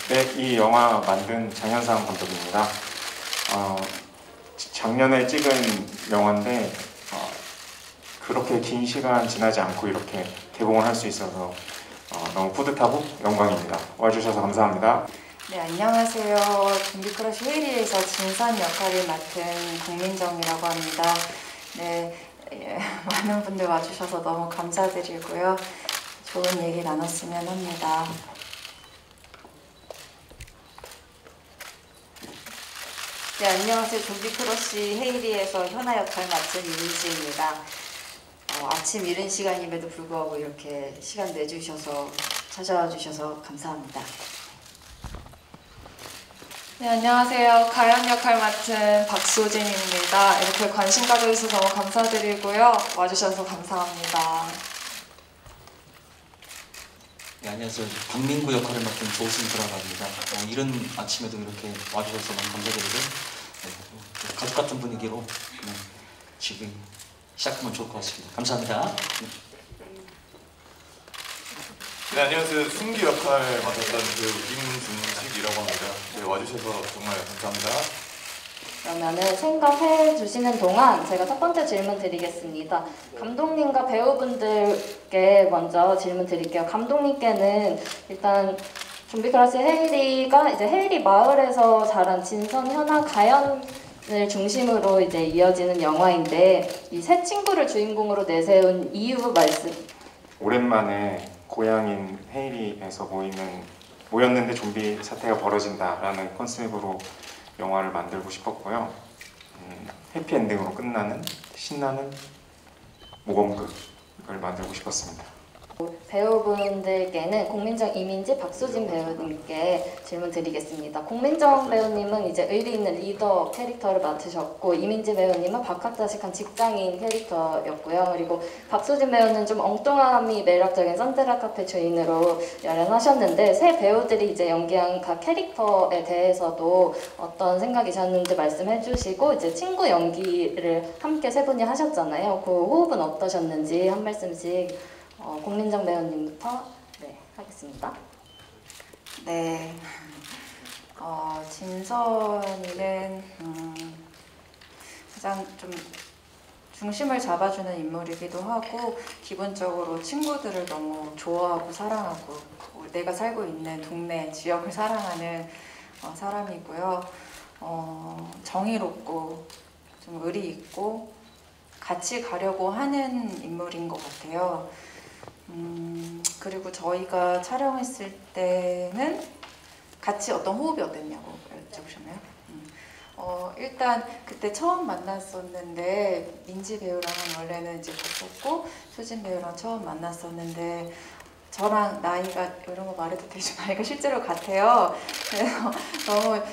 네, 이 영화 만든 장현상 감독입니다. 작년에 찍은 영화인데 그렇게 긴 시간 지나지 않고 이렇게 개봉을 할 수 있어서 너무 뿌듯하고 영광입니다. 와주셔서 감사합니다. 네, 안녕하세요. 좀비크러쉬 헤이리에서 진선 역할을 맡은 공민정이라고 합니다. 네, 많은 분들 와주셔서 너무 감사드리고요. 좋은 얘기 나눴으면 합니다. 네, 안녕하세요. 좀비크러쉬 헤이리에서 현아 역할 맡은 이민지입니다. 아침 이른 시간임에도 불구하고 이렇게 시간 내주셔서 찾아와 주셔서 감사합니다. 네, 안녕하세요. 가연 역할 맡은 박소진입니다. 이렇게 관심 가져주셔서 너무 감사드리고요. 와주셔서 감사합니다. 네, 안녕하세요. 박민구 역할을 맡은 조승주라고 합니다. 이른 아침에도 이렇게 와주셔서 너무 감사드리고 가족 같은 분위기로 지금 시작하면 좋을 것 같습니다. 감사합니다. 네, 안녕하세요. 승기 역할 맡았던 배우 김준식이라고 합니다. 네, 와주셔서 정말 감사합니다. 그러면은 생각해 주시는 동안 제가 첫 번째 질문 드리겠습니다. 감독님과 배우분들께 먼저 질문 드릴게요. 감독님께는 일단 좀비크러쉬 헤이리가 이제 헤이리 마을에서 자란 진선, 현아, 가연을 중심으로 이제 이어지는 영화인데 이 세 친구를 주인공으로 내세운 이유 말씀. 오랜만에 고향인 헤이리에서 모였는데 좀비 사태가 벌어진다라는 컨셉으로 영화를 만들고 싶었고요. 해피엔딩으로 끝나는 신나는 모범극을 만들고 싶었습니다. 배우분들께는 공민정, 이민지, 박수진 배우님께 질문 드리겠습니다. 공민정 배우님은 이제 의리 있는 리더 캐릭터를 맡으셨고, 이민지 배우님은 박학다식한 직장인 캐릭터였고요. 그리고 박수진 배우는 좀 엉뚱함이 매력적인 선드라 카페 주인으로 열연하셨는데, 세 배우들이 이제 연기한 각 캐릭터에 대해서도 어떤 생각이셨는지 말씀해 주시고, 이제 친구 연기를 함께 세 분이 하셨잖아요. 그 호흡은 어떠셨는지 한 말씀씩 공민정 배우님부터 하겠습니다. 네, 진선이는 가장 좀 중심을 잡아주는 인물이기도 하고 기본적으로 친구들을 너무 좋아하고 사랑하고 내가 살고 있는 동네, 지역을 사랑하는 사람이고요. 정의롭고 좀 의리 있고 같이 가려고 하는 인물인 것 같아요. 그리고 저희가 촬영했을 때는 같이 어떤 호흡이 어땠냐고 여쭤보셨나요? 일단 그때 처음 만났었는데 민지 배우랑은 원래는 이제 봤었고 수진 배우랑 처음 만났었는데 저랑 나이가 이런 거 말해도 되죠? 나이가 실제로 같아요. 그래서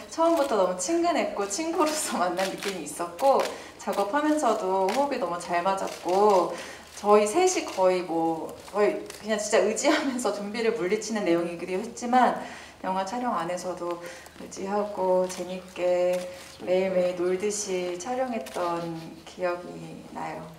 처음부터 너무 친근했고 친구로서 만난 느낌이 있었고 작업하면서도 호흡이 너무 잘 맞았고 저희 셋이 거의 그냥 진짜 의지하면서 좀비를 물리치는 내용이기도 했지만 영화 촬영 안에서도 의지하고 재밌게 매일매일 놀듯이 촬영했던 기억이 나요.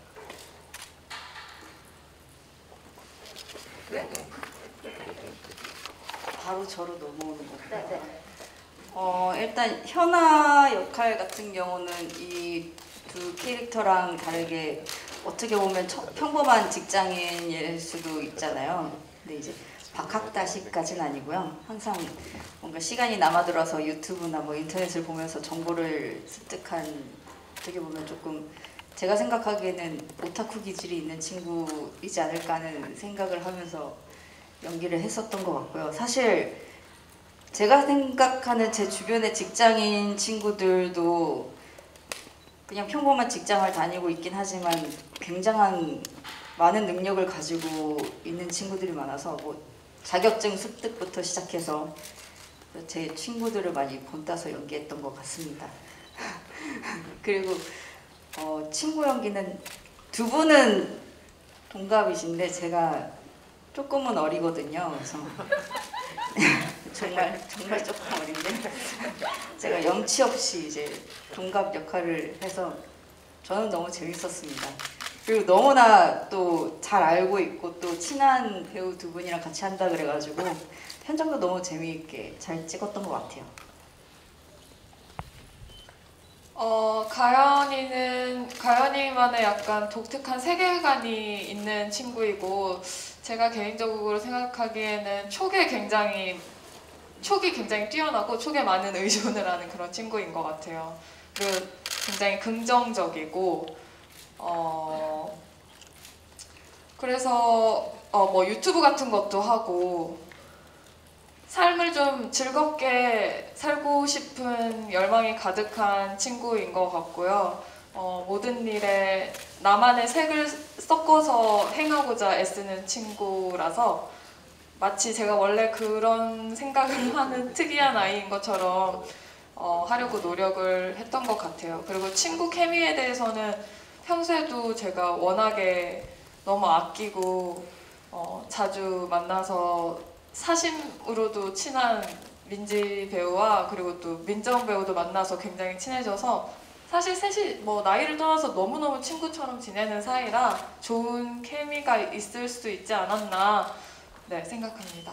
바로 저로 넘어오는 건가요? 일단 현아 역할 같은 경우는 이 두 캐릭터랑 다르게 어떻게 보면 평범한 직장인일 수도 있잖아요. 근데 이제 박학다식까지는 아니고요. 항상 뭔가 시간이 남아들어서 유튜브나 인터넷을 보면서 정보를 습득한 어떻게 보면 조금 제가 생각하기에는 오타쿠 기질이 있는 친구이지 않을까 하는 생각을 하면서 연기를 했었던 것 같고요. 사실 제가 생각하는 제 주변의 직장인 친구들도 그냥 평범한 직장을 다니고 있긴 하지만 굉장한 많은 능력을 가지고 있는 친구들이 많아서 자격증 습득부터 시작해서 제 친구들을 많이 본따서 연기했던 것 같습니다. 그리고 친구 연기는 두 분은 동갑이신데 제가 조금은 어리거든요. 그래서 정말 조금 어린데 제가 염치 없이 이제 동갑 역할을 해서 저는 너무 재밌었습니다. 그리고 너무나 또 잘 알고 있고 또 친한 배우 두 분이랑 같이 한다 그래가지고 현장도 너무 재미있게 잘 찍었던 것 같아요. 가연이만의 약간 독특한 세계관이 있는 친구이고, 제가 개인적으로 생각하기에는 촉이 굉장히 뛰어나고 촉에 많은 의존을 하는 그런 친구인 것 같아요. 그리고 굉장히 긍정적이고, 그래서 뭐 유튜브 같은 것도 하고, 삶을 좀 즐겁게 살고 싶은 열망이 가득한 친구인 것 같고요. 모든 일에 나만의 색을 섞어서 행하고자 애쓰는 친구라서 마치 제가 원래 그런 생각을 하는 특이한 아이인 것처럼 하려고 노력을 했던 것 같아요. 그리고 친구 케미에 대해서는 평소에도 제가 워낙에 너무 아끼고 자주 만나서 사심으로도 친한 민지 배우와 그리고 또 민정 배우도 만나서 굉장히 친해져서 사실 셋이 뭐 나이를 떠나서 너무너무 친구처럼 지내는 사이라 좋은 케미가 있을 수 있지 않았나 생각합니다.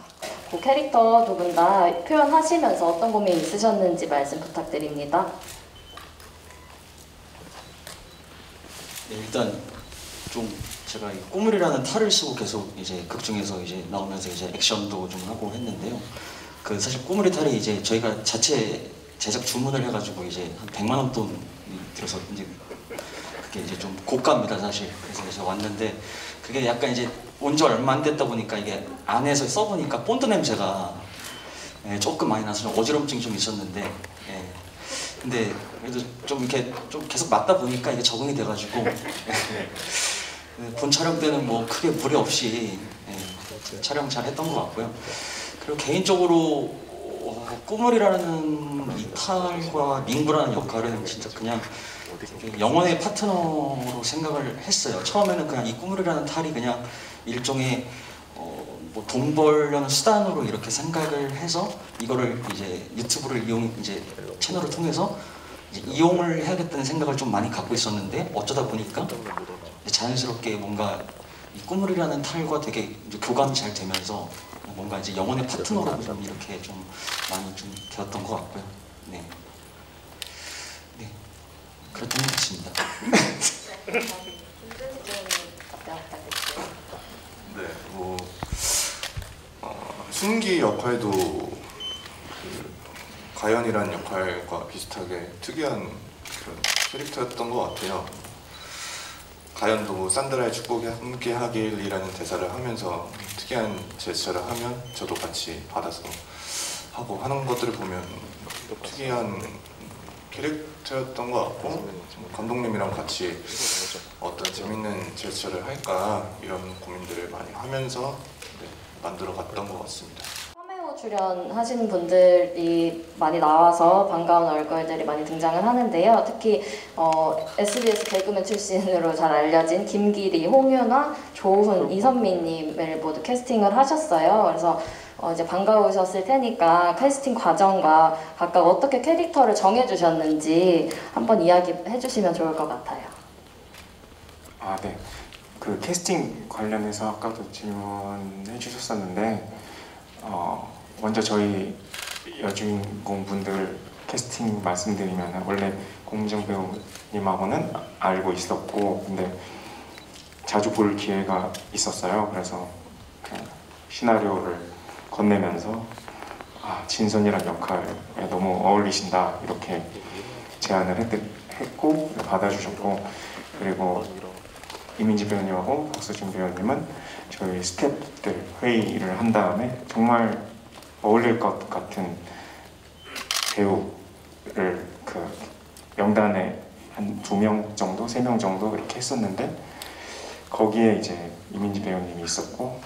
그 캐릭터 두 분 다 표현하시면서 어떤 고민이 있으셨는지 말씀 부탁드립니다. 네, 일단 좀 제가 이 꼬물이라는 탈을 쓰고 계속 이제 극 중에서 이제 나오면서 이제 액션도 좀 하고 했는데요. 그 사실 꼬물이 탈이 이제 저희가 자체 제작 주문을 해가지고 이제 한 100만 원 돈이 들어서 이제 그게 이제 좀 고가입니다 사실. 그래서 이제 왔는데 그게 약간 이제 온 지 얼마 안 됐다 보니까 이게 안에서 써보니까 본드 냄새가 조금 많이 나서 좀 어지럼증이 좀 있었는데. 근데 그래도 좀 이렇게 좀 계속 맡다 보니까 이게 적응이 돼가지고 본 촬영 때는 뭐 크게 무리 없이 촬영 잘 했던 것 같고요. 그리고 개인적으로 꾸물이라는 이탈과 민구라는 역할은 진짜 그냥 영원의 파트너로 생각을 했어요. 처음에는 그냥 이 꾸물이라는 탈이 그냥 일종의 뭐 돈 벌려는 수단으로 이렇게 생각을 해서 이거를 이제 유튜브를 이제 채널을 통해서 이제 이용을 해야겠다는 생각을 좀 많이 갖고 있었는데 어쩌다 보니까 자연스럽게 뭔가 이 꾸물이라는 탈과 되게 이제 교감이 잘 되면서 뭔가 이제 영혼의 파트너로 좀 이렇게 좀 많이 좀 되었던 것 같고요. 네, 그렇던 것 같습니다. 네, 뭐 순기 역할도 그 가연이라는 역할과 비슷하게 특이한 그런 캐릭터였던 것 같아요. 가연도 뭐 산드라의 축복이 함께 하길이라는 대사를 하면서 특이한 제스처를 하면 저도 같이 받아서 하고 하는 것들을 보면 특이한 캐릭터였던 것 같고 감독님이랑 같이 어떤 재밌는 제스처를 할까 이런 고민들을 많이 하면서 만들어 갔던 것 같습니다. 카메오 출연하신 분들이 많이 나와서 반가운 얼굴들이 많이 등장을 하는데요. 특히 SBS 개그맨 출신으로 잘 알려진 김기리, 홍윤아, 조훈, 이선미님을 모두 캐스팅을 하셨어요. 그래서 이제 반가우셨을 테니까 캐스팅 과정과 각각 어떻게 캐릭터를 정해주셨는지 한번 이야기해 주시면 좋을 것 같아요. 네. 그 캐스팅 관련해서 아까도 질문해 주셨었는데 먼저 저희 여주인공 분들 캐스팅 말씀드리면 원래 공정 배우님하고는 알고 있었고 근데 자주 볼 기회가 있었어요. 그래서 그 시나리오를 건네면서 진선이란 역할에 너무 어울리신다 이렇게 제안을 했고 받아주셨고 그리고 이민지 배우님하고 박수진 배우님은 저희 스태프들 회의를 한 다음에 정말 어울릴 것 같은 배우를 그 명단에 한 2명 정도, 3명 정도 이렇게 했었는데 거기에 이제 이민지 배우님이 있었고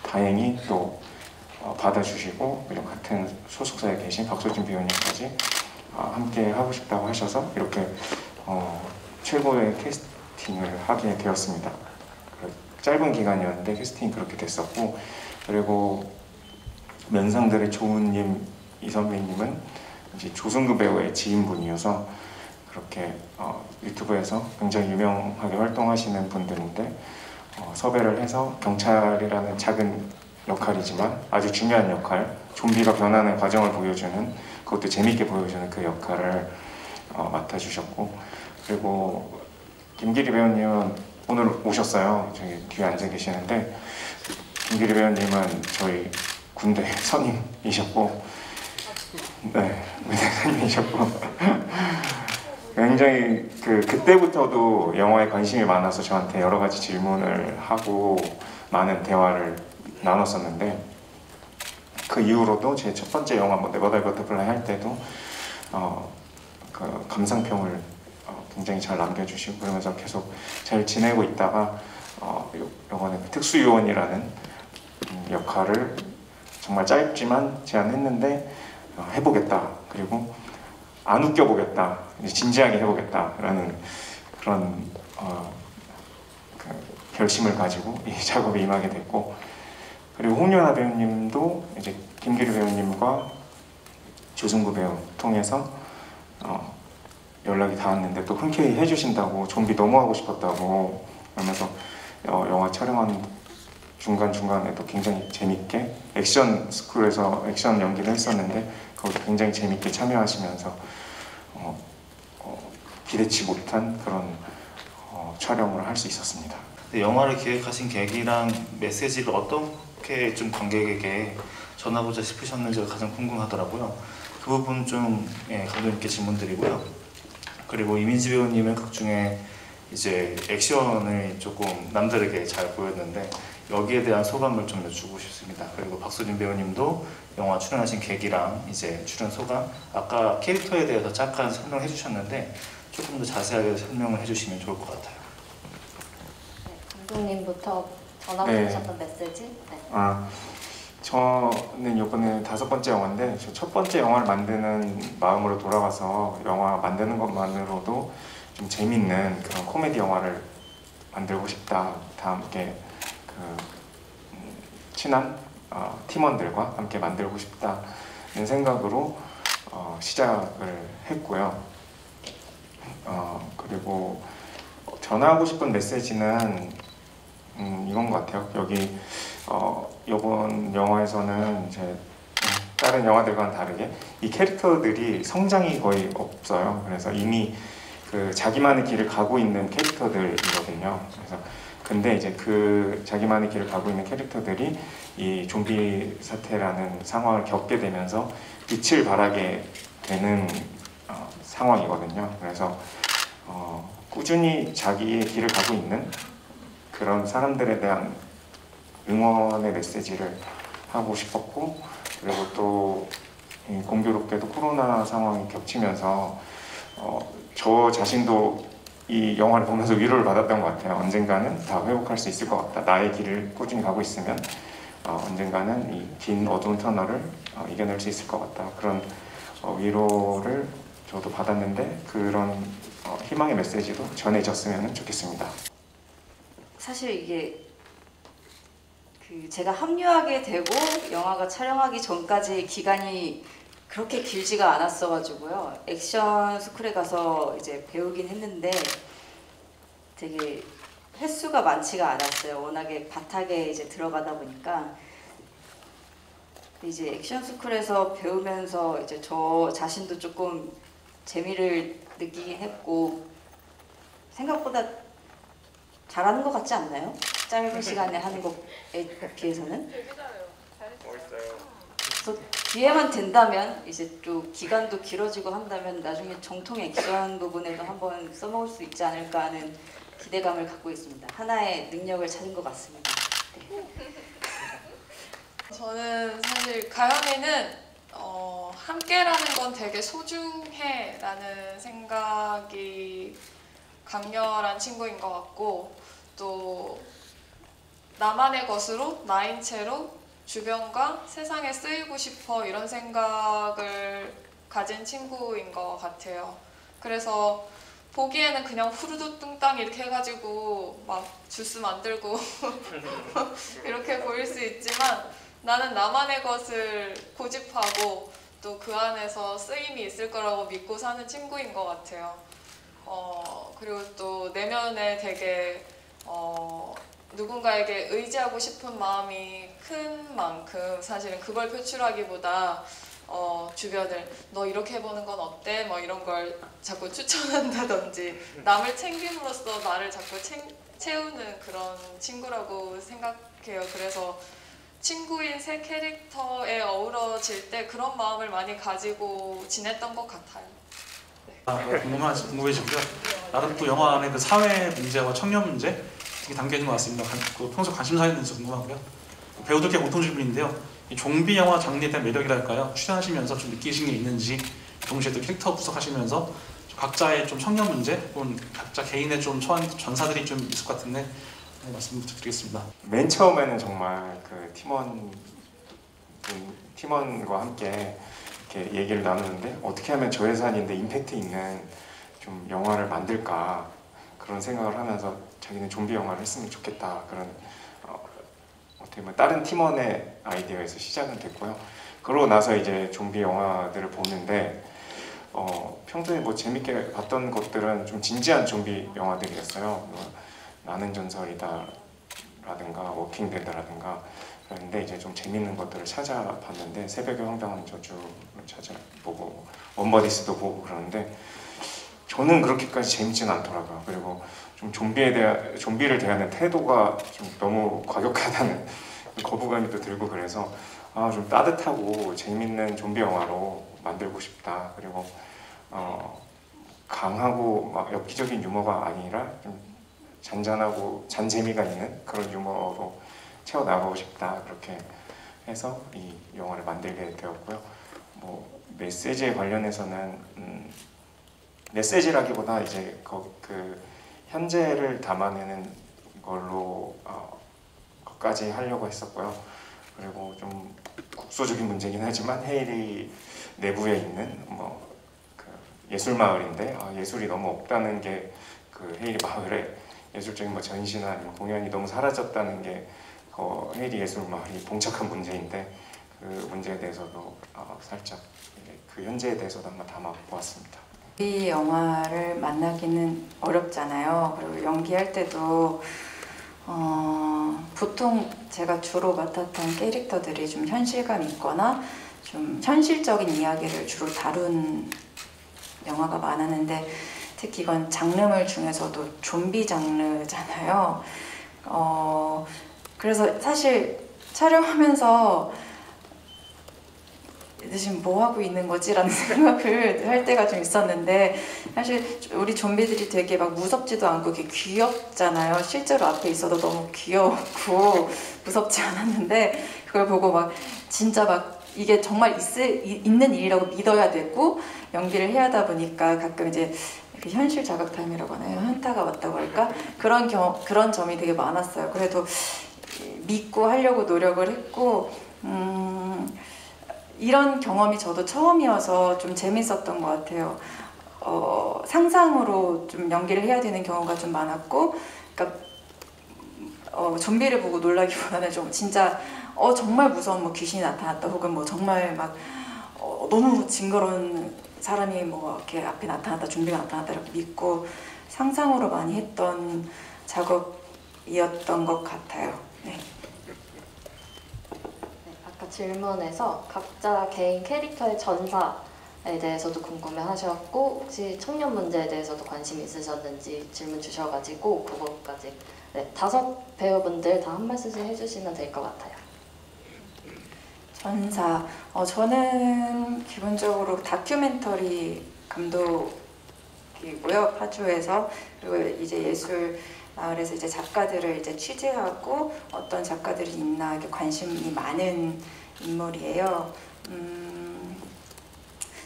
다행히 또 받아주시고 그리고 같은 소속사에 계신 박수진 배우님까지 함께 하고 싶다고 하셔서 이렇게 최고의 캐스팅을 하게 되었습니다. 짧은 기간이었는데 캐스팅이 그렇게 됐었고 그리고 면상들의 조은님, 이선배님은 이제 조승구 배우의 지인분이어서 그렇게 유튜브에서 굉장히 유명하게 활동하시는 분들인데 섭외를 해서 경찰이라는 작은 역할이지만 아주 중요한 역할 좀비가 변하는 과정을 보여주는, 그것도 재밌게 보여주는 그 역할을 맡아주셨고, 그리고 김기리 배우님은 오늘 오셨어요. 저기 뒤에 앉아 계시는데, 김기리 배우님은 저희 군대 선임이셨고, 네, 군대 선임이셨고 굉장히 그때부터도 영화에 관심이 많아서 저한테 여러 가지 질문을 하고 많은 대화를 나눴었는데, 그 이후로도 제 첫 번째 영화 네버다이 버터플라이 할 때도 그 감상평을 굉장히 잘 남겨주시고 그러면서 계속 잘 지내고 있다가 이번에 특수요원이라는 역할을 정말 짧지만 제안했는데 해보겠다, 그리고 안 웃겨보겠다, 이제 진지하게 해보겠다라는 그런 그 결심을 가지고 이 작업에 임하게 됐고, 그리고 홍윤아 배우님도 이제 김기리 배우님과 조승구 배우 통해서 연락이 닿았는데 또 흔쾌히 해주신다고, 좀비 너무 하고 싶었다고 그러면서 영화 촬영하는 중간중간에도 굉장히 재밌게 액션 스쿨에서 액션 연기를 했었는데 거기서 굉장히 재밌게 참여하시면서 기대치 못한 그런 촬영을 할 수 있었습니다. 영화를 기획하신 계기랑 메시지를 어떻게 좀 관객에게 전하고자 싶으셨는지가 가장 궁금하더라고요. 그 부분 좀 감독 있게 질문드리고요. 그리고 이민지 배우님은 극 중에 이제 액션을 조금 남다르게 잘 보였는데 여기에 대한 소감을 좀 여쭈고 싶습니다. 그리고 박소진 배우님도 영화 출연하신 계기랑 이제 출연 소감, 아까 캐릭터에 대해서 잠깐 설명해 주셨는데 조금 더 자세하게 설명을 해주시면 좋을 것 같아요. 네, 감독님부터 전하고 네. 싶으셨던 메시지? 네. 저는 이번에 5번째 영화인데 저 첫 번째 영화를 만드는 마음으로 돌아가서 영화 만드는 것만으로도 좀 재밌는 그런 코미디 영화를 만들고 싶다. 다 함께 친한 팀원들과 함께 만들고 싶다는 생각으로 시작을 했고요. 그리고 전하고 싶은 메시지는 이건 것 같아요. 여기 이번 영화에서는 이제 다른 영화들과는 다르게 이 캐릭터들이 성장이 거의 없어요. 그래서 이미 그 자기만의 길을 가고 있는 캐릭터들이거든요. 그래서 근데 이제 그 자기만의 길을 가고 있는 캐릭터들이 이 좀비 사태라는 상황을 겪게 되면서 빛을 발하게 되는 상황이거든요. 그래서 꾸준히 자기의 길을 가고 있는 그런 사람들에 대한 응원의 메시지를 하고 싶었고, 그리고 또 공교롭게도 코로나 상황이 겹치면서 저 자신도 이 영화를 보면서 위로를 받았던 것 같아요. 언젠가는 다 회복할 수 있을 것 같다. 나의 길을 꾸준히 가고 있으면 언젠가는 이 긴 어두운 터널을 이겨낼 수 있을 것 같다. 그런 위로를 저도 받았는데 그런 희망의 메시지도 전해졌으면 좋겠습니다. 사실 이게 제가 합류하게 되고 영화가 촬영하기 전까지 기간이 그렇게 길지가 않았어가지고요. 액션 스쿨에 가서 이제 배우긴 했는데 되게 횟수가 많지가 않았어요. 워낙에 바닥에 이제 들어가다 보니까. 이제 액션 스쿨에서 배우면서 이제 저 자신도 조금 재미를 느끼긴 했고 생각보다 잘하는 것 같지 않나요? 짧은 시간에 하는 것에 비해서는. 그래서 기회만 된다면 이제 또 기간도 길어지고 한다면 나중에 정통 액션 부분에도 한번 써먹을 수 있지 않을까 하는 기대감을 갖고 있습니다. 하나의 능력을 찾은 것 같습니다. 네. 저는 사실 가연이는 함께라는 건 되게 소중해라는 생각이 강렬한 친구인 것 같고, 또 나만의 것으로 나인 채로 주변과 세상에 쓰이고 싶어 이런 생각을 가진 친구인 것 같아요. 그래서 보기에는 그냥 후루두 뚱땅 이렇게 해가지고 막 주스 만들고 이렇게 보일 수 있지만 나는 나만의 것을 고집하고 또 그 안에서 쓰임이 있을 거라고 믿고 사는 친구인 것 같아요. 그리고 또 내면에 되게 누군가에게 의지하고 싶은 마음이 큰 만큼 사실은 그걸 표출하기보다 주변을 너 이렇게 해보는 건 어때? 뭐 이런 걸 자꾸 추천한다든지 남을 챙김으로써 나를 자꾸 채우는 그런 친구라고 생각해요. 그래서 친구인 새 캐릭터에 어우러질 때 그런 마음을 많이 가지고 지냈던 것 같아요. 궁금해지고요. 나름 또 영화 안에 그 사회 문제와 청년 문제 되게 담겨 있는 것 같습니다. 그 평소 관심사 있는지 궁금하고요. 배우들께 공통 질문인데요. 이 좀비 영화 장르에 대한 매력이랄까요? 출연하시면서 좀 느끼신 게 있는지, 동시에 또 캐릭터 분석하시면서 각자의 좀 청년 문제 혹은 각자 개인의 좀 처한 전사들이 좀 있을 것 같은데 말씀 부탁드리겠습니다. 맨 처음에는 정말 그 팀원과 함께 이렇게 얘기를 나누는데 어떻게 하면 저예산인데 임팩트 있는 좀 영화를 만들까 그런 생각을 하면서 자기는 좀비 영화를 했으면 좋겠다 그런 어떻게 보면 다른 팀원의 아이디어에서 시작은 됐고요. 그러고 나서 이제 좀비 영화들을 보는데 평소에 뭐 재밌게 봤던 것들은 좀 진지한 좀비 영화들이었어요. 나는 전설이다 라든가 워킹데드라든가 그런데 이제 좀 재밌는 것들을 찾아봤는데 새벽의 황당한 저주를 찾아보고 원버디스도 보고 그러는데 저는 그렇게까지 재밌진 않더라고요. 그리고 좀 좀비를 대하는 태도가 좀 너무 과격하다는 거부감이 또 들고 그래서 좀 따뜻하고 재밌는 좀비 영화로 만들고 싶다. 그리고 강하고 막 엽기적인 유머가 아니라 좀 잔잔하고 잔재미가 있는 그런 유머로 채워나가고 싶다. 그렇게 해서 이 영화를 만들게 되었고요. 뭐 메시지에 관련해서는 메시지라기보다 이제 그 현재를 담아내는 걸로 것까지 하려고 했었고요. 그리고 좀 국소적인 문제긴 하지만 헤일이 내부에 있는 그 예술 마을인데 예술이 너무 없다는 게 그 헤일이 마을에 예술적인 뭐 전시나 아니면 공연이 너무 사라졌다는 게 헤일이 예술 마을이 봉착한 문제인데 그 문제에 대해서도 살짝 그 현재에 대해서도 한번 담아보았습니다. 이 영화를 만나기는 어렵잖아요. 그리고 연기할 때도 보통 제가 주로 맡았던 캐릭터들이 좀 현실감 있거나 좀 현실적인 이야기를 주로 다룬 영화가 많았는데 특히 이건 장르물 중에서도 좀비 장르잖아요. 그래서 사실 촬영하면서 지금 뭐 하고 있는 거지? 라는 생각을 할 때가 좀 있었는데 사실 우리 좀비들이 되게 막 무섭지도 않고 이렇게 귀엽잖아요. 실제로 앞에 있어도 너무 귀엽고 무섭지 않았는데 그걸 보고 막 진짜 막 이게 정말 있는 일이라고 믿어야 되고 연기를 해야 하다 보니까 가끔 이제 현실 자각 타임이라고 하나요? 현타가 왔다고 할까? 그런 점이 되게 많았어요. 그래도 믿고 하려고 노력을 했고 이런 경험이 저도 처음이어서 좀 재밌었던 것 같아요. 상상으로 좀 연기를 해야 되는 경우가 좀 많았고, 그러니까 좀비를 보고 놀라기보다는 좀 진짜 정말 무서운 뭐 귀신이 나타났다 혹은 뭐 정말 막 너무 징그러운 사람이 뭐 이렇게 앞에 나타났다, 좀비가 나타났다 이렇게 믿고 상상으로 많이 했던 작업이었던 것 같아요. 네. 아까 질문에서 각자 개인 캐릭터의 전사에 대해서도 궁금해하셨고 혹시 청년 문제에 대해서도 관심 있으셨는지 질문 주셔가지고 그것까지 5 배우분들 다 한 말씀씩 해주시면 될 것 같아요. 전사. 저는 기본적으로 다큐멘터리 감독이고요. 파주에서. 그리고 이제 예술 마을에서 이제 작가들을 이제 취재하고 어떤 작가들이 있나 이렇게 관심이 많은 인물이에요.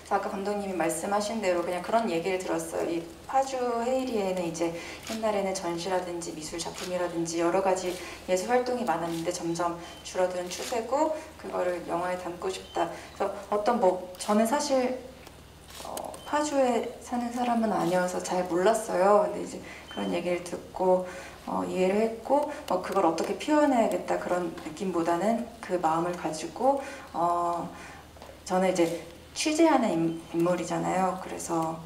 아까 감독님이 말씀하신 대로 그냥 그런 얘기를 들었어요. 이 파주 헤이리에는 이제 옛날에는 전시라든지 미술 작품이라든지 여러 가지 예술 활동이 많았는데 점점 줄어드는 추세고 그거를 영화에 담고 싶다. 그래서 저는 사실 파주에 사는 사람은 아니어서 잘 몰랐어요. 근데 이제 그런 얘기를 듣고 이해를 했고 그걸 어떻게 표현해야겠다 그런 느낌보다는 그 마음을 가지고 저는 이제 취재하는 인물이잖아요. 그래서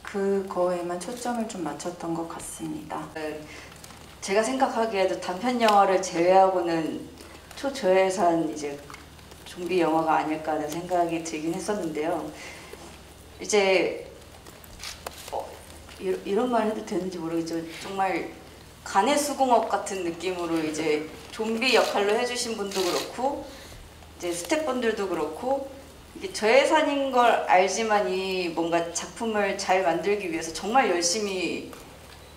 그거에만 초점을 좀 맞췄던 것 같습니다. 제가 생각하기에도 단편 영화를 제외하고는 초저예산 이제 좀비 영화가 아닐까 하는 생각이 들긴 했었는데요. 이제 이런 말 해도 되는지 모르겠죠. 정말 간의 수공업 같은 느낌으로 이제 좀비 역할로 해주신 분도 그렇고 이제 스태프분들도 그렇고 이게 저예산인 걸 알지만 이 뭔가 작품을 잘 만들기 위해서 정말 열심히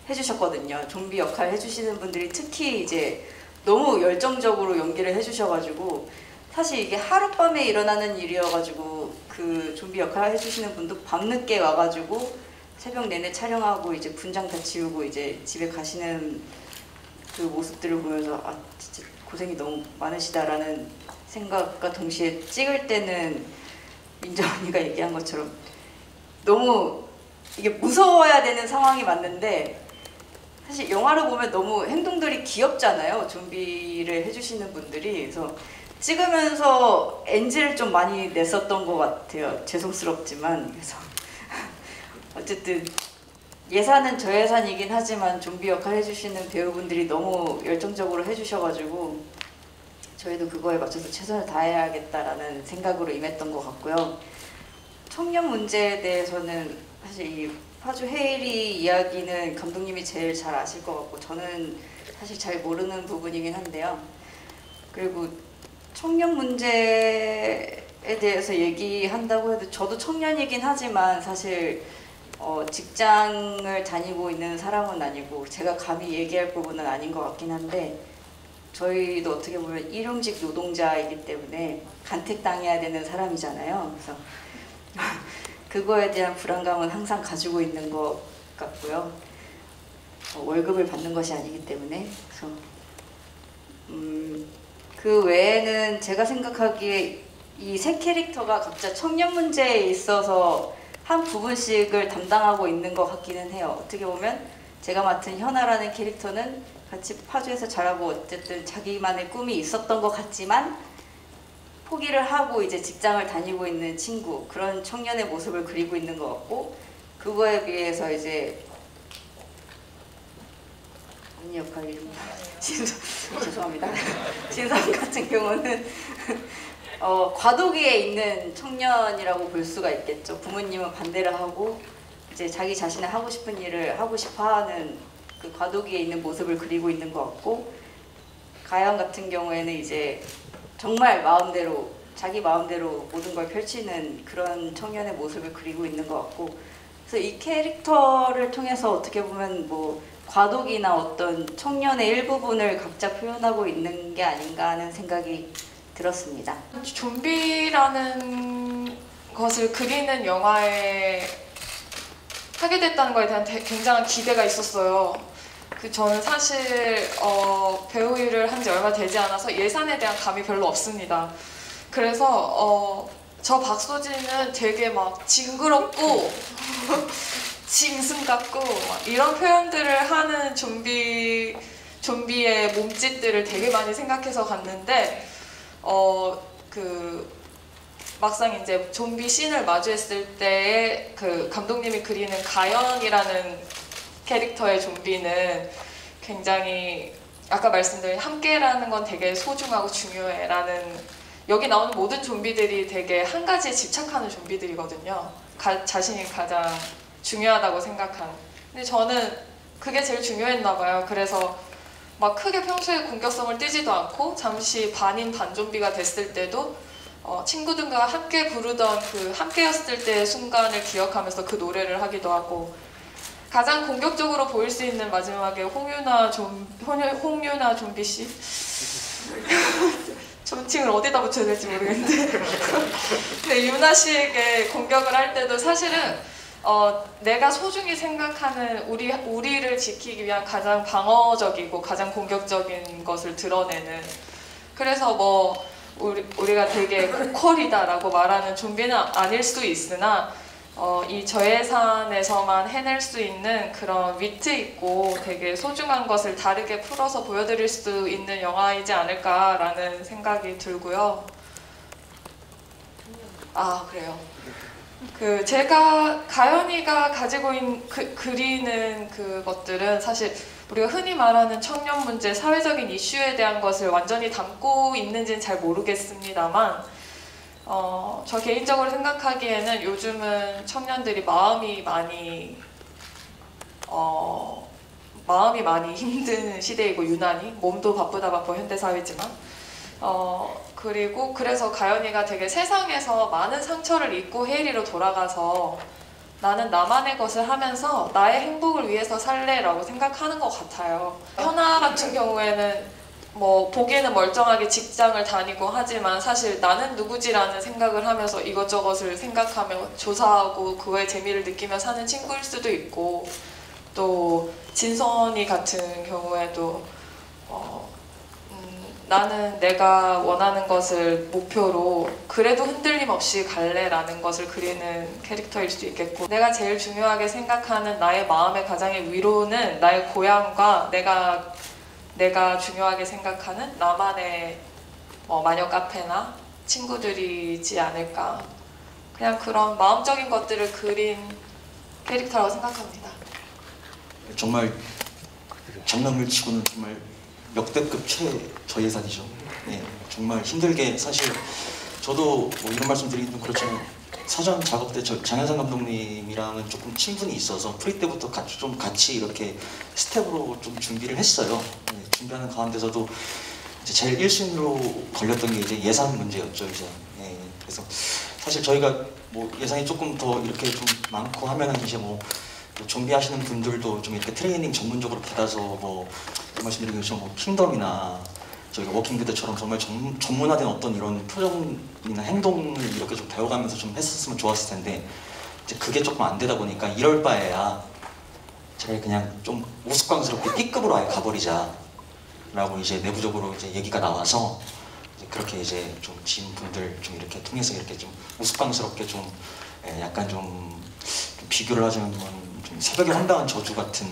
해주셨거든요. 좀비 역할 해주시는 분들이 특히 이제 너무 열정적으로 연기를 해주셔가지고 사실 이게 하룻밤에 일어나는 일이어가지고 그 좀비 역할 해주시는 분도 밤늦게 와가지고 새벽 내내 촬영하고 이제 분장 다 지우고 이제 집에 가시는 그 모습들을 보면서 아 진짜 고생이 너무 많으시다라는 생각과 동시에 찍을 때는 민정 언니가 얘기한 것처럼 너무 이게 무서워야 되는 상황이 맞는데 사실 영화를 보면 너무 행동들이 귀엽잖아요. 좀비를 해주시는 분들이. 그래서 찍으면서 NG를 좀 많이 냈었던 것 같아요. 죄송스럽지만. 그래서 어쨌든 예산은 저예산이긴 하지만 좀비 역할 해주시는 배우분들이 너무 열정적으로 해주셔가지고 저희도 그거에 맞춰서 최선을 다해야겠다라는 생각으로 임했던 것 같고요. 청년 문제에 대해서는 사실 이 파주 헤이리 이야기는 감독님이 제일 잘 아실 것 같고 저는 사실 잘 모르는 부분이긴 한데요. 그리고 청년 문제에 대해서 얘기한다고 해도 저도 청년이긴 하지만 사실 직장을 다니고 있는 사람은 아니고 제가 감히 얘기할 부분은 아닌 것 같긴 한데 저희도 어떻게 보면 일용직 노동자이기 때문에 간택당해야 되는 사람이잖아요. 그래서 그거에 대한 불안감은 항상 가지고 있는 것 같고요. 월급을 받는 것이 아니기 때문에. 그래서 그 외에는 제가 생각하기에 이 세 캐릭터가 각자 청년 문제에 있어서 한 부분씩을 담당하고 있는 것 같기는 해요. 어떻게 보면 제가 맡은 현아라는 캐릭터는 같이 파주에서 자라고 어쨌든 자기만의 꿈이 있었던 것 같지만 포기를 하고 이제 직장을 다니고 있는 친구, 그런 청년의 모습을 그리고 있는 것 같고, 그거에 비해서 이제 언니 역할 이름 죄송합니다. 진성 같은 경우는 과도기에 있는 청년이라고 볼 수가 있겠죠. 부모님은 반대를 하고 이제 자기 자신의 하고 싶은 일을 하고 싶어하는 그 과도기에 있는 모습을 그리고 있는 것 같고, 가연 같은 경우에는 이제 정말 마음대로 자기 마음대로 모든 걸 펼치는 그런 청년의 모습을 그리고 있는 것 같고, 그래서 이 캐릭터를 통해서 어떻게 보면 뭐 과도기나 어떤 청년의 일부분을 각자 표현하고 있는 게 아닌가 하는 생각이 들었습니다. 좀비라는 것을 그리는 영화에 하게 됐다는 거에 대한 굉장한 기대가 있었어요. 저는 사실 배우 일을 한 지 얼마 되지 않아서 예산에 대한 감이 별로 없습니다. 그래서 저 박소진은 되게 막 징그럽고 짐승 같고 막 이런 표현들을 하는 좀비의 몸짓들을 되게 많이 생각해서 갔는데 막상 이제 좀비 씬을 마주했을 때 그 감독님이 그리는 가연이라는 캐릭터의 좀비는 굉장히 아까 말씀드린 함께라는 건 되게 소중하고 중요해라는, 여기 나오는 모든 좀비들이 되게 한 가지에 집착하는 좀비들이거든요. 자신이 가장 중요하다고 생각하는. 근데 저는 그게 제일 중요했나 봐요. 그래서 막 크게 평소에 공격성을 띠지도 않고 잠시 반인 반좀비가 됐을 때도 친구들과 함께 부르던 그 함께였을 때의 순간을 기억하면서 그 노래를 하기도 하고, 가장 공격적으로 보일 수 있는 마지막에 홍유나 좀비 씨 존칭을 어디다 붙여야 될지 모르겠는데 근데 유나 씨에게 공격을 할 때도 사실은 내가 소중히 생각하는 우리를 지키기 위한 가장 방어적이고 가장 공격적인 것을 드러내는, 그래서 뭐 우리가 되게 고퀄이다라고 말하는 좀비는 아닐 수 있으나 이 저예산에서만 해낼 수 있는 그런 위트 있고 되게 소중한 것을 다르게 풀어서 보여드릴 수 있는 영화이지 않을까라는 생각이 들고요. 아 그래요. 제가 가연이가 가지고 있는 그리는 그것들은 사실 우리가 흔히 말하는 청년 문제, 사회적인 이슈에 대한 것을 완전히 담고 있는지는 잘 모르겠습니다만 저 개인적으로 생각하기에는 요즘은 청년들이 마음이 많이 힘든 시대이고, 유난히 몸도 바쁘다 바빠 현대사회지만 그리고 그래서 가연이가 되게 세상에서 많은 상처를 입고 헤이리로 돌아가서 나는 나만의 것을 하면서 나의 행복을 위해서 살래라고 생각하는 것 같아요. 현아 같은 경우에는 뭐 보기에는 멀쩡하게 직장을 다니고 하지만 사실 나는 누구지라는 생각을 하면서 이것저것을 생각하며 조사하고 그거에 재미를 느끼며 사는 친구일 수도 있고, 또 진선이 같은 경우에도 나는 내가 원하는 것을 목표로 그래도 흔들림 없이 갈래라는 것을 그리는 캐릭터일 수도 있겠고, 내가 제일 중요하게 생각하는 나의 마음의 가장의 위로는 나의 고향과 내가 중요하게 생각하는 나만의 마녀 카페나 친구들이지 않을까. 그냥 그런 마음적인 것들을 그린 캐릭터라고 생각합니다. 정말 장난을 치고는 정말 역대급 최저예산이죠. 네, 정말 힘들게, 사실 저도 뭐 이런 말씀 드리긴 좀 그렇지만 사전 작업 때 장현상 감독님이랑은 조금 친분이 있어서 프리 때부터 같이 이렇게 스텝으로 좀 준비를 했어요. 네, 준비하는 가운데서도 이제 제일 1순위로 걸렸던 게 이제 예산 문제였죠. 이제 네, 그래서 사실 저희가 뭐 예산이 조금 더 이렇게 좀 많고 하면은 이제 뭐 좀비 하시는 분들도 좀 이렇게 트레이닝 전문적으로 받아서 뭐 말씀드리는 것처럼 뭐 킹덤이나 저희가 워킹데드처럼 정말 전문화된 어떤 이런 표정이나 행동을 이렇게 좀 배워가면서 좀 했었으면 좋았을 텐데, 이제 그게 조금 안 되다 보니까 이럴 바에야 차라리 그냥 좀 우스꽝스럽게 B급으로 아예 가버리자 라고 이제 내부적으로 이제 얘기가 나와서 이제 그렇게 이제 좀 지인분들 좀 이렇게 통해서 이렇게 좀 우스꽝스럽게 좀 약간 좀 비교를 하자면 좀 새벽의 황당한 저주 같은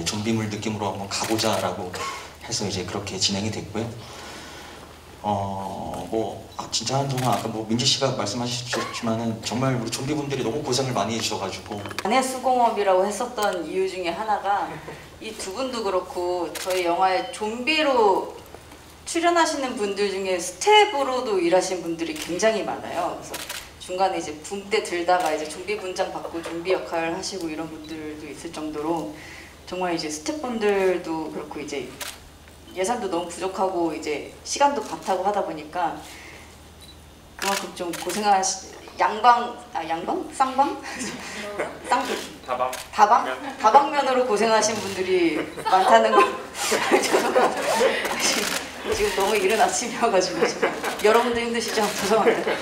좀비물 느낌으로 한번 가보자라고 해서 이제 그렇게 진행이 됐고요. 진짜 한동안 아까 뭐 민지 씨가 말씀하셨지만은 정말 우리 좀비분들이 너무 고생을 많이 해주셔가지고 아내 수공업이라고 했었던 이유 중에 하나가 이 두 분도 그렇고 저희 영화에 좀비로 출연하시는 분들 중에 스텝으로도 일하신 분들이 굉장히 많아요. 그래서 중간에 이제 붕대 들다가 이제 좀비 분장 받고 좀비 역할을 하시고 이런 분들도 있을 정도로 정말 이제 스태프분들도 그렇고 이제 예산도 너무 부족하고 이제 시간도 바타고 하다 보니까 그만큼 좀 쌍방? 다방면으로 고생하신 분들이 많다는 거. 지금 너무 이른 아침이어가지고 여러분들 힘드시죠? 죄송합니다.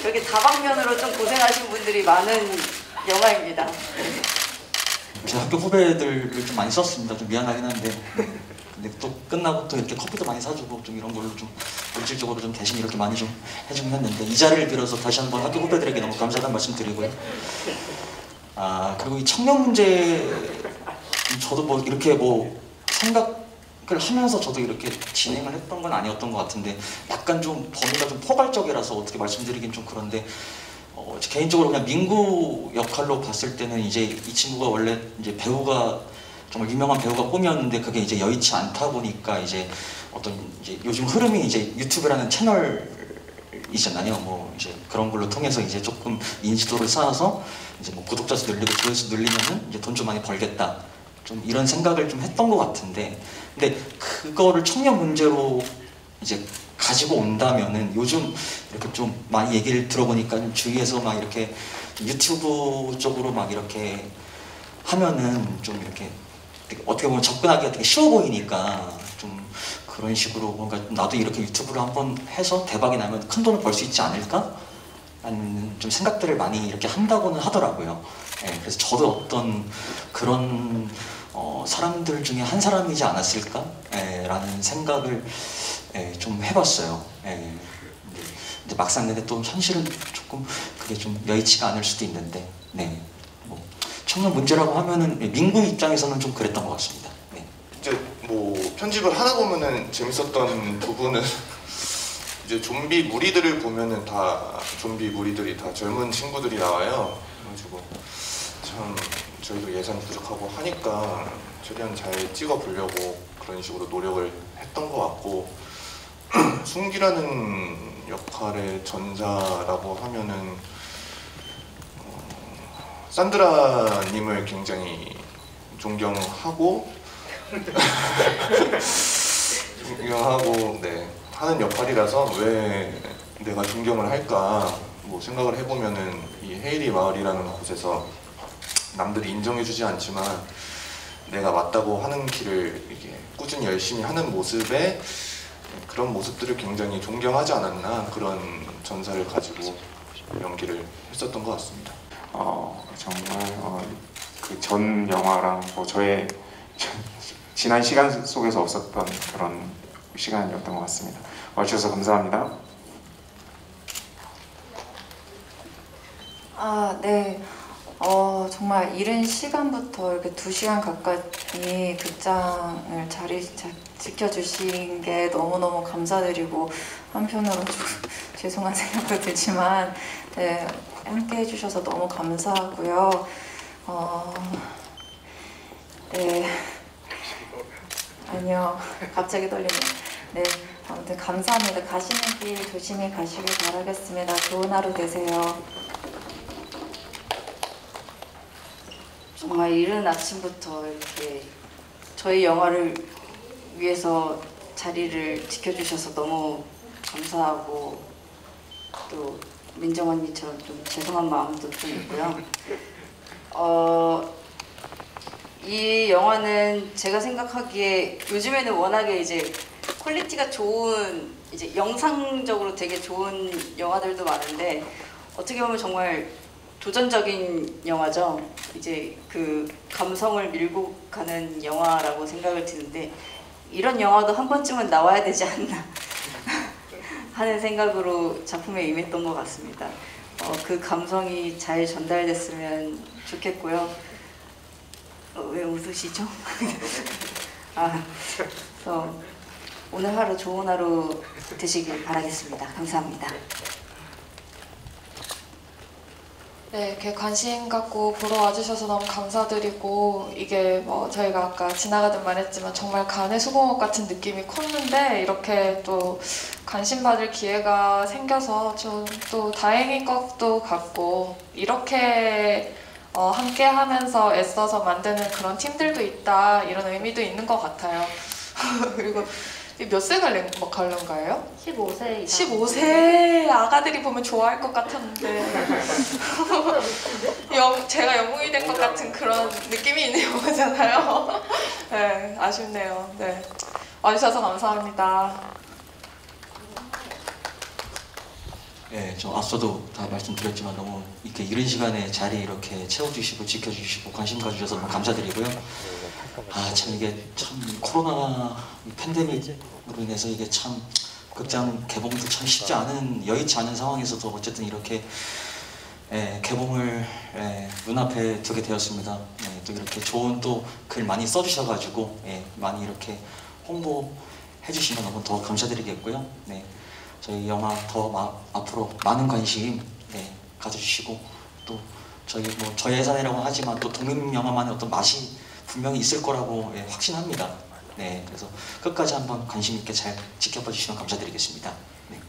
여기 다방면으로 좀 고생하신 분들이 많은 영화입니다. 제 학교 후배들을 좀 많이 썼습니다. 좀 미안하긴 한데, 근데 또 끝나고 또 이렇게 커피도 많이 사주고 좀 이런 걸로 좀 물질적으로 좀 대신 이렇게 많이 좀 해주긴 했는데, 이 자리를 빌어서 다시 한번 학교 후배들에게 너무 감사하다는 말씀 드리고요. 그리고 이 청년 문제, 저도 뭐 이렇게 뭐 생각을 하면서 저도 이렇게 진행을 했던 건 아니었던 것 같은데, 약간 좀 범위가 좀 포괄적이라서 어떻게 말씀드리긴 좀 그런데, 개인적으로 그냥 민구 역할로 봤을 때는 이제 이 친구가 원래 이제 배우가 정말 유명한 배우가 꿈이었는데 그게 이제 여의치 않다 보니까 이제 어떤 이제 요즘 흐름이 이제 유튜브라는 채널이잖아요. 뭐 이제 그런 걸로 통해서 이제 조금 인지도를 쌓아서 이제 뭐 구독자 수 늘리고 조회수 늘리면은 이제 돈 좀 많이 벌겠다. 좀 이런 생각을 좀 했던 것 같은데, 근데 그거를 청년 문제로 이제 가지고 온다면은 요즘 이렇게 좀 많이 얘기를 들어보니까 주위에서 막 이렇게 유튜브 쪽으로 막 이렇게 하면은 좀 이렇게 어떻게 보면 접근하기가 되게 쉬워 보이니까 좀 그런 식으로 뭔가 나도 이렇게 유튜브를 한번 해서 대박이 나면 큰 돈을 벌 수 있지 않을까? 라는 좀 생각들을 많이 이렇게 한다고는 하더라고요. 그래서 저도 어떤 그런 사람들 중에 한 사람이지 않았을까? 라는 생각을 좀 해봤어요. 근데 막상 근데 또 현실은 조금 그게 좀 여의치가 않을 수도 있는데, 뭐 청년 문제라고 하면은 민구 입장에서는 좀 그랬던 것 같습니다. 이제 뭐 편집을 하다 보면은 재밌었던 부분은 이제 좀비 무리들을 보면은 다 좀비 무리들이 다 젊은 친구들이 나와요. 그래가지고 참 저희도 예산이 부족하고 하니까 최대한 잘 찍어보려고 그런 식으로 노력을 했던 것 같고 순기라는 역할의 전사라고 하면은 산드라님을 굉장히 존경하고 네, 하는 역할이라서 왜 내가 존경을 할까 뭐 생각을 해보면은 이 헤이리 마을이라는 곳에서 남들이 인정해주지 않지만 내가 맞다고 하는 길을 이렇게 꾸준히 열심히 하는 모습에 그런 모습들을 굉장히 존경하지 않았나 그런 전사를 가지고 연기를 했었던 것 같습니다. 정말 그 전 영화랑 뭐 저의 지난 시간 속에서 없었던 그런 시간이었던 것 같습니다. 와주셔서 감사합니다. 네. 정말 이른 시간부터 이렇게 2시간 가까이 극장을 지켜주신 게 너무너무 감사드리고 한편으로 좀 죄송한 생각도 들지만 네, 함께 해주셔서 너무 감사하고요. 네. 아니요. 갑자기 떨리네. 네. 아무튼 감사합니다. 가시는 길 조심히 가시길 바라겠습니다. 좋은 하루 되세요. 정말 이른 아침부터 이렇게 저희 영화를 위해서 자리를 지켜주셔서 너무 감사하고 또 민정 언니처럼 좀 죄송한 마음도 좀 있고요. 이 영화는 제가 생각하기에 요즘에는 워낙에 이제 퀄리티가 좋은 이제 영상적으로 되게 좋은 영화들도 많은데 어떻게 보면 정말 도전적인 영화죠. 이제 그 감성을 밀고 가는 영화라고 생각을 드는데 이런 영화도 한 번쯤은 나와야 되지 않나 하는 생각으로 작품에 임했던 것 같습니다. 그 감성이 잘 전달됐으면 좋겠고요. 왜 웃으시죠? 그래서 오늘 하루 좋은 하루 되시길 바라겠습니다. 감사합니다. 네, 이렇게 관심 갖고 보러 와주셔서 너무 감사드리고 이게 뭐 저희가 아까 지나가듯 말했지만 정말 간의 수공업 같은 느낌이 컸는데 이렇게 또 관심 받을 기회가 생겨서 좀 또 다행인 것도 같고 이렇게 함께 하면서 애써서 만드는 그런 팀들도 있다 이런 의미도 있는 것 같아요. 그리고 몇 세 관련가예요? 15세 이상. 15세 아가들이 보면 좋아할 것 같았는데 제가 영웅이 된 것 같은 그런 느낌이 있는 영화잖아요. 네, 아쉽네요. 네, 와주셔서 감사합니다. 네, 저 앞서도 다 말씀드렸지만 너무 이렇게 이른 시간에 자리 이렇게 채워주시고 지켜주시고 관심 가주셔서 너무 감사드리고요. 참 이게 참 코로나 팬데믹으로 인해서 이게 참 극장 개봉도 참 쉽지 않은 여의치 않은 상황에서도 어쨌든 이렇게 개봉을 눈앞에 두게 되었습니다. 또 이렇게 좋은 또 글 많이 써주셔가지고 많이 이렇게 홍보해 주시면 너무 더 감사드리겠고요. 네, 저희 영화 더 앞으로 많은 관심 가져주시고 또 저희 뭐 저희 예산이라고 하지만 또 독립 영화만의 어떤 맛이 분명히 있을 거라고 확신합니다. 네, 그래서 끝까지 한번 관심 있게 잘 지켜봐 주시면 감사드리겠습니다. 네.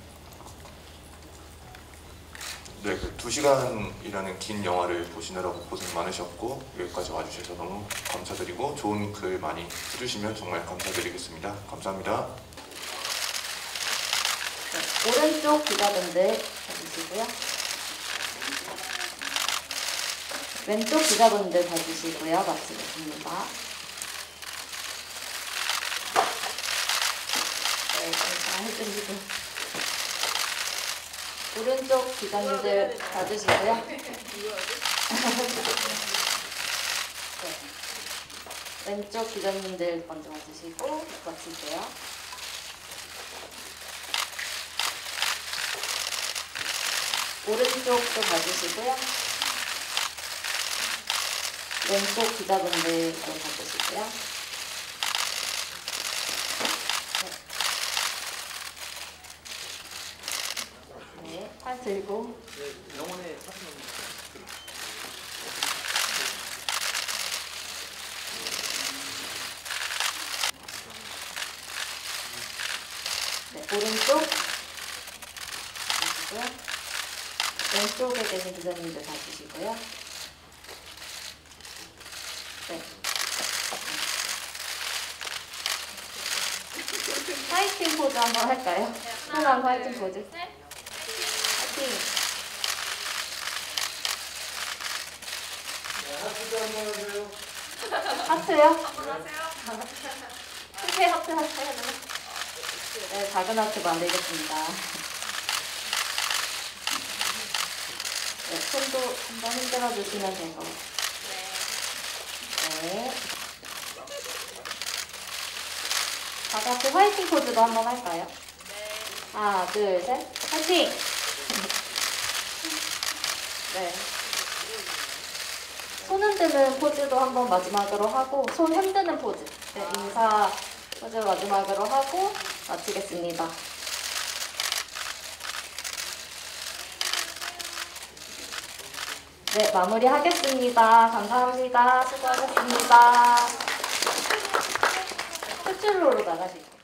네, 그 2시간이라는 긴 영화를 보시느라고 고생 많으셨고 여기까지 와주셔서 너무 감사드리고 좋은 글 많이 해주시면 정말 감사드리겠습니다. 감사합니다. 오른쪽 기자분들 봐주시고요. 왼쪽 기자분들 봐주시고요. 마치겠습니다. 네, 감사해주시고 오른쪽 기자님들 봐주시고요. 네. 왼쪽 기자님들 먼저 봐주시고 마칠게요. 오른쪽도 봐주시고요. 왼쪽 기자분들도 봐주시고요. 네. 팔 들고. 영혼의 사진. 네, 오른쪽. 보시고요. 왼쪽에 계신 기자님들 봐주시고요. 네. 파이팅 포즈 한번 할까요? 하나 파이팅 포즈. 파이팅. 하트요? 크게 하트 해야 되나? 네, 작은 하트 만들겠습니다. 네, 손도 한번 흔들어 주시면 되고. 네. 다 같이 화이팅 포즈도 한번 할까요? 하나, 둘, 셋, 화이팅! 네. 손 흔드는 포즈도 한번 마지막으로 하고, 손 흔드는 포즈. 네, 인사 포즈 마지막으로 하고 마치겠습니다. 네, 마무리하겠습니다. 감사합니다. 수고하셨습니다. 끝줄로로 나가실게요.